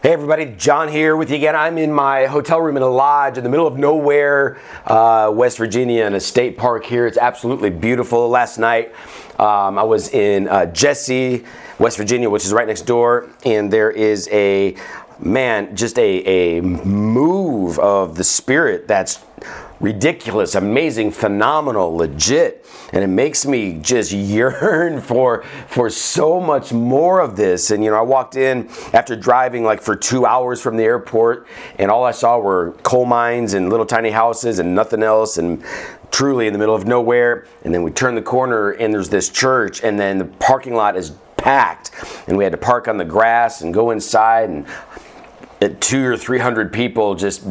Hey everybody, John here with you again. I'm in my hotel room in a lodge in the middle of nowhere, West Virginia, in a state park here. It's absolutely beautiful. Last night I was in Jesse, West Virginia, which is right next door, and there is a move of the Spirit that's ridiculous, amazing, phenomenal, legit. And it makes me just yearn for so much more of this. And I walked in after driving like for 2 hours from the airport, and all I saw were coal mines and little tiny houses and nothing else, and truly in the middle of nowhere. And then we turn the corner and there's this church, and then the parking lot is packed, and we had to park on the grass and go inside, and 200 or 300 people just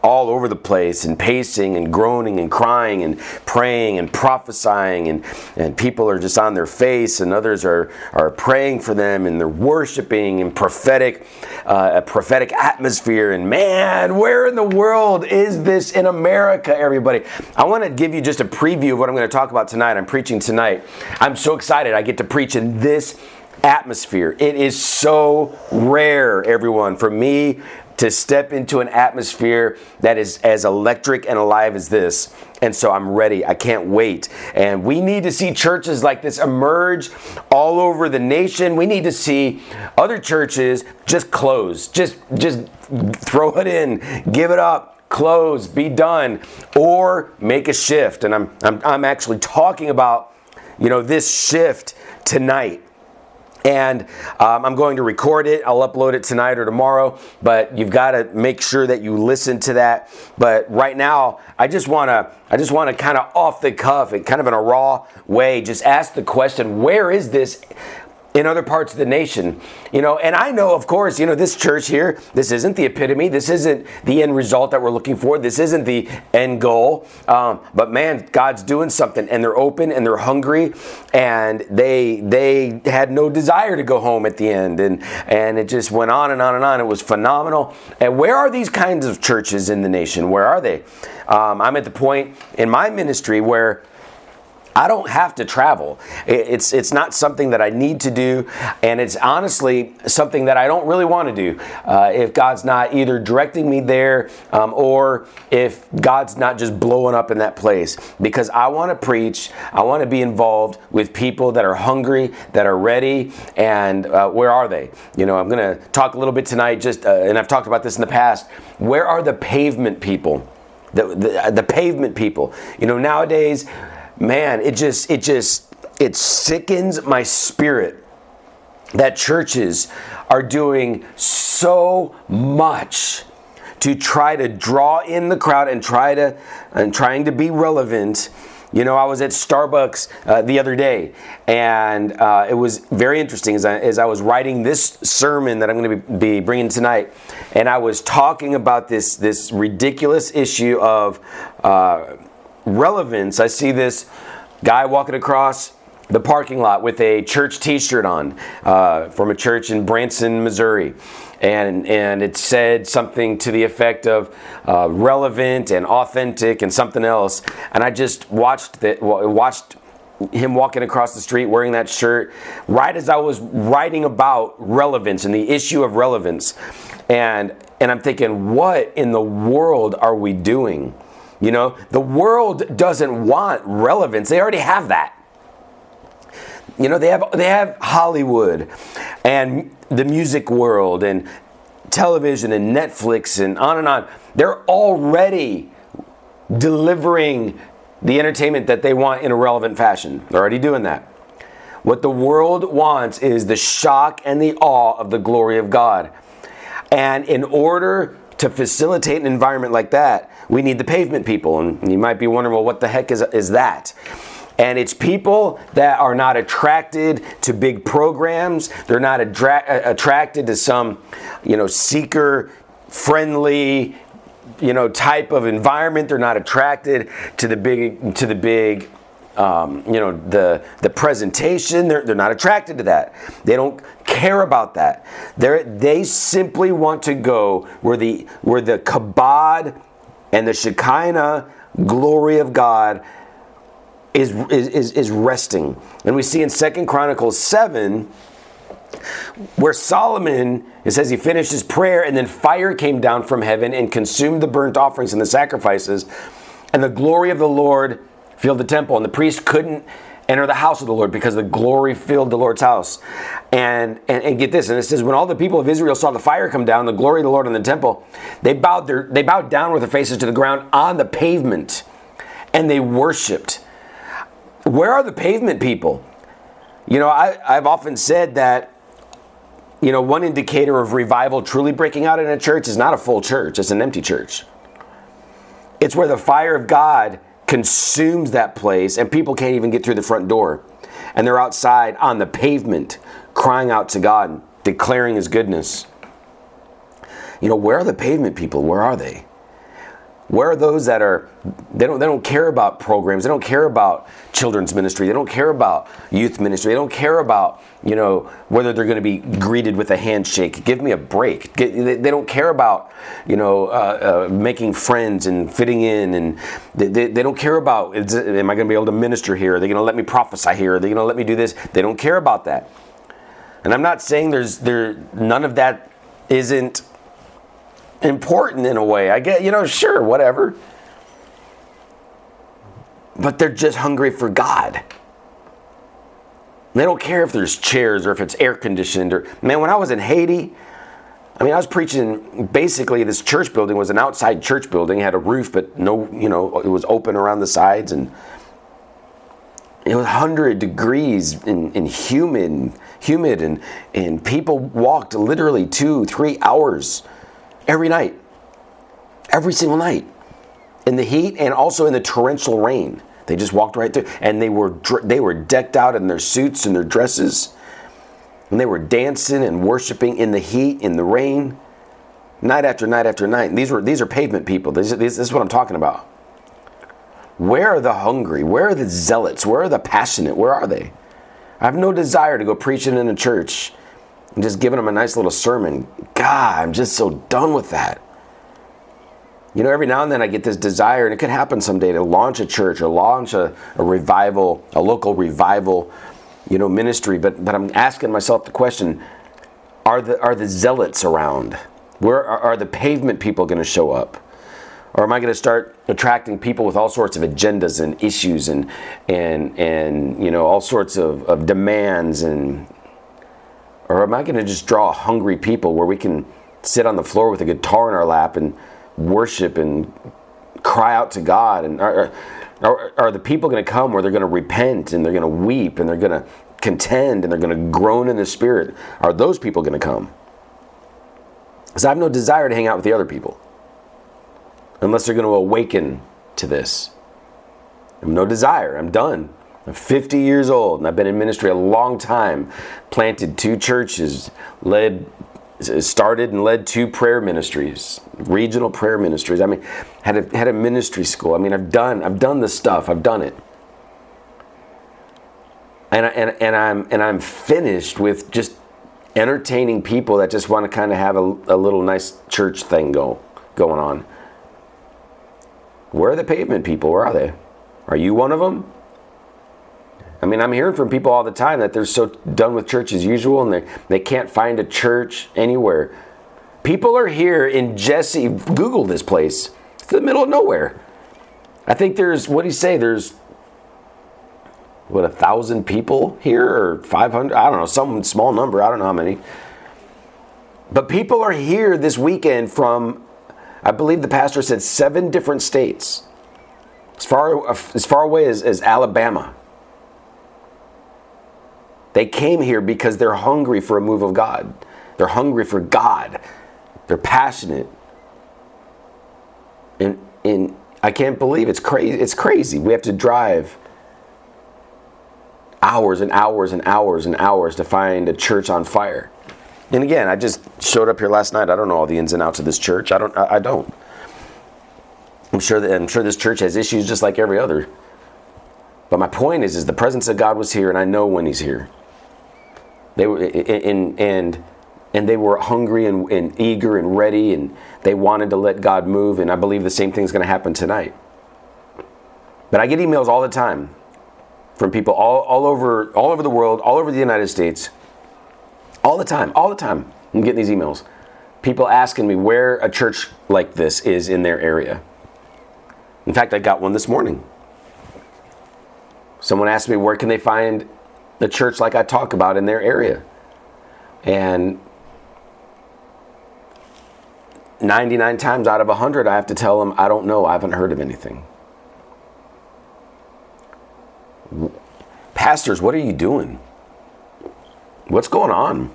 all over the place, and pacing and groaning and crying and praying and prophesying, and people are just on their face, and others are praying for them, and they're worshiping in a prophetic atmosphere. And man, where in the world is this in America, everybody? I want to give you just a preview of what I'm going to talk about tonight. I'm preaching tonight. I'm so excited I get to preach in this atmosphere. It is so rare, everyone, for me to step into an atmosphere that is as electric and alive as this. And so I'm ready. I can't wait. And we need to see churches like this emerge all over the nation. We need to see other churches just close. Just throw it in, give it up, close, be done, or make a shift. And I'm actually talking about, this shift tonight. And I'm going to record it. I'll upload it tonight or tomorrow, but you've got to make sure that you listen to that. But right now, I just want to kind of off the cuff, and kind of in a raw way, just ask the question, where is this in other parts of the nation? And I know, of course, this church here, this isn't the epitome. This isn't the end result that we're looking for. This isn't the end goal. But man, God's doing something, and they're open and they're hungry, and they had no desire to go home at the end. And it just went on and on and on. It was phenomenal. And where are these kinds of churches in the nation? Where are they? I'm at the point in my ministry where I don't have to travel. It's not something that I need to do, and it's honestly something that I don't really want to do if God's not either directing me there or if God's not just blowing up in that place. Because I want to preach, I want to be involved with people that are hungry, that are ready, and where are they? I'm going to talk a little bit tonight, and I've talked about this in the past. Where are the pavement people? The pavement people. Nowadays, man, it sickens my spirit that churches are doing so much to try to draw in the crowd and trying to be relevant. I was at Starbucks the other day, and it was very interesting as I was writing this sermon that I'm going to be bringing tonight, and I was talking about this ridiculous issue of relevance. I see this guy walking across the parking lot with a church t-shirt on from a church in Branson, Missouri. And it said something to the effect of relevant and authentic and something else. And I just watched him walking across the street wearing that shirt right as I was writing about relevance and the issue of relevance. And I'm thinking, what in the world are we doing? The world doesn't want relevance. They already have that. They have Hollywood and the music world and television and Netflix and on and on. They're already delivering the entertainment that they want in a relevant fashion. They're already doing that. What the world wants is the shock and the awe of the glory of God. And in order to facilitate an environment like that, we need the pavement people. And you might be wondering, well, what the heck is that? And it's people that are not attracted to big programs. They're not attracted to some, seeker-friendly, type of environment. They're not attracted to the big, the presentation. They're not attracted to that. They don't care about that. They simply want to go where the kabod and the Shekinah glory of God is resting. And we see in 2 Chronicles 7 Where Solomon, it says he finished his prayer, and then fire came down from heaven and consumed the burnt offerings and the sacrifices, and the glory of the Lord filled the temple, and the priest couldn't enter the house of the Lord because the glory filled the Lord's house. And get this, and it says, when all the people of Israel saw the fire come down, the glory of the Lord in the temple, they bowed down with their faces to the ground on the pavement, and they worshiped. Where are the pavement people? You know, I've often said that, you know, one indicator of revival truly breaking out in a church is not a full church, it's an empty church. It's where the fire of God consumes that place and people can't even get through the front door. And they're outside on the pavement crying out to God, declaring his goodness. You know, where are the pavement people? Where are they? Where are those that they don't care about programs. They don't care about children's ministry. They don't care about youth ministry. They don't care about, you know, whether they're going to be greeted with a handshake. Give me a break. They don't care about, you know, making friends and fitting in. And they don't care about, am I going to be able to minister here? Are they going to let me prophesy here? Are they going to let me do this? They don't care about that. And I'm not saying none of that isn't important in a way. I get, you know, sure, whatever. But they're just hungry for God. They don't care if there's chairs or if it's air conditioned. Or, man, when I was in Haiti, I mean, I was preaching, basically this church building was an outside church building. It had a roof, but no, you know, it was open around the sides, and it was 100 degrees and humid, and people walked literally 2-3 hours every night, every single night, in the heat and also in the torrential rain. They just walked right through, and they were decked out in their suits and their dresses, and they were dancing and worshiping in the heat, in the rain, night after night after night. These are pavement people. This is what I'm talking about. Where are the hungry? Where are the zealots? Where are the passionate? Where are they? I have no desire to go preaching in a church and just giving them a nice little sermon. God, I'm just so done with that. You know, every now and then I get this desire, and it could happen someday, to launch a church or launch a revival, a local revival, you know, ministry. But I'm asking myself the question, are the zealots around? Where are the pavement people going to show up? Or am I going to start attracting people with all sorts of agendas and issues and you know, all sorts of demands, or am I going to just draw hungry people where we can sit on the floor with a guitar in our lap and worship and cry out to God? And are the people going to come where they're going to repent and they're going to weep and they're going to contend and they're going to groan in the Spirit? Are those people going to come? Because I have no desire to hang out with the other people unless they're going to awaken to this. I have no desire. I'm done. I'm 50 years old, and I've been in ministry a long time. Planted 2 churches, started and led 2 prayer ministries, regional prayer ministries. I mean, had a ministry school. I mean, I've done the stuff. I've done it, and I'm finished with just entertaining people that just want to kind of have a little nice church thing going on. Where are the pavement people? Where are they? Are you one of them? I mean, I'm hearing from people all the time that they're so done with church as usual, and they can't find a church anywhere. People are here in Jesse. Google this place. It's in the middle of nowhere. I think there's, what do you say? There's, 1,000 people here, or 500? I don't know, some small number. I don't know how many. But people are here this weekend from, I believe the pastor said, 7 different states. As far away as Alabama. They came here because they're hungry for a move of God. They're hungry for God. They're passionate. And I can't believe it's crazy. It's crazy. We have to drive hours and hours and hours and hours to find a church on fire. And again, I just showed up here last night. I don't know all the ins and outs of this church. I don't. I'm sure this church has issues just like every other. But my point is the presence of God was here, and I know when He's here. They were and they were hungry and eager and ready, and they wanted to let God move. And I believe the same thing is going to happen tonight. But I get emails all the time from people all over the world, all over the United States, All the time. I'm getting these emails. People asking me where a church like this is in their area. In fact, I got one this morning. Someone asked me where can they find a church like I talk about in their area. And 99 times out of 100, I have to tell them, I don't know. I haven't heard of anything. Pastors, what are you doing? What's going on?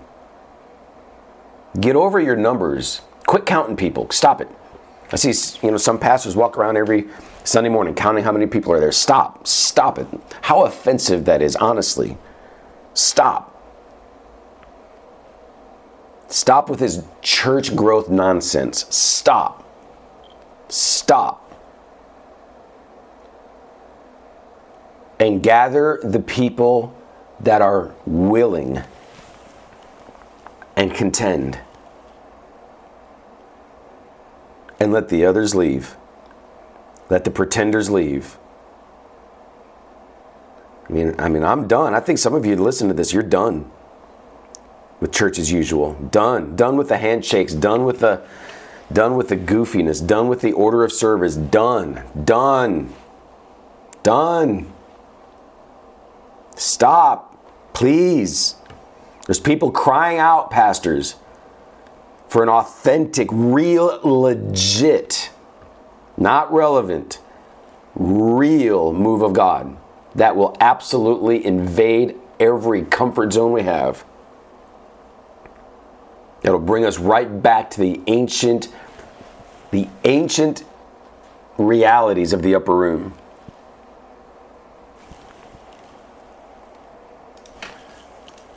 Get over your numbers. Quit counting people. Stop it. I see, some pastors walk around every Sunday morning counting how many people are there. Stop it. How offensive that is, honestly. Stop with his church growth nonsense. Stop. And gather the people that are willing and contend. And let the others leave. Let the pretenders leave. I mean, I'm done. I think some of you listen to this, you're done with church as usual. Done with the handshakes, done with the goofiness, done with the order of service, done. Stop, please. There's people crying out, pastors, for an authentic, real, legit, not relevant, real move of God that will absolutely invade every comfort zone we have. It'll bring us right back to the ancient realities of the upper room.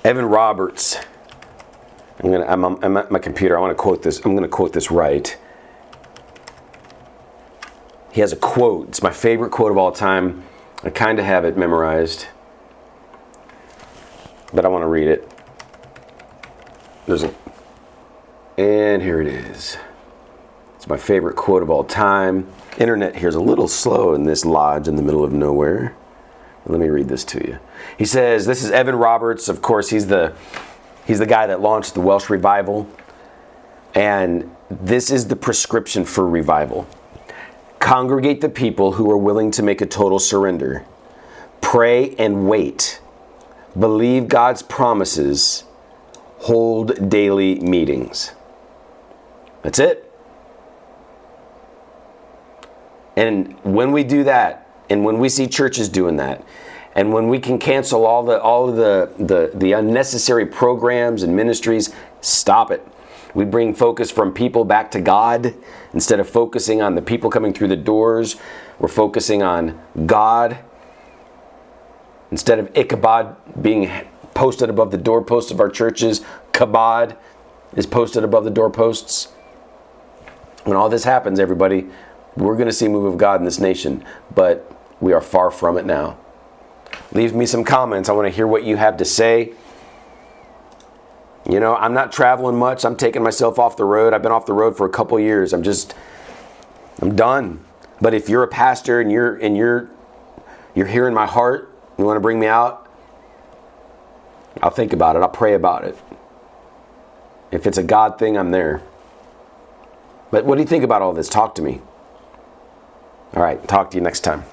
Evan Roberts. I'm at my computer. I want to quote this. I'm going to quote this right. He has a quote. It's my favorite quote of all time. I kind of have it memorized, but I want to read it. And here it is. It's my favorite quote of all time. Internet here's a little slow in this lodge in the middle of nowhere. Let me read this to you. He says, this is Evan Roberts. Of course, he's the guy that launched the Welsh revival. And this is the prescription for revival. Congregate the people who are willing to make a total surrender. Pray and wait. Believe God's promises. Hold daily meetings. That's it. And when we do that, and when we see churches doing that, and when we can cancel all of the unnecessary programs and ministries, stop it. We bring focus from people back to God. Instead of focusing on the people coming through the doors, we're focusing on God. Instead of Ichabod being posted above the doorposts of our churches, Kabod is posted above the doorposts. When all this happens, everybody, we're going to see a move of God in this nation, but we are far from it now. Leave me some comments. I want to hear what you have to say. I'm not traveling much. I'm taking myself off the road. I've been off the road for a couple years. I'm done. But if you're a pastor and you're hearing my heart, you want to bring me out, I'll think about it. I'll pray about it. If it's a God thing, I'm there. But what do you think about all this? Talk to me. All right, talk to you next time.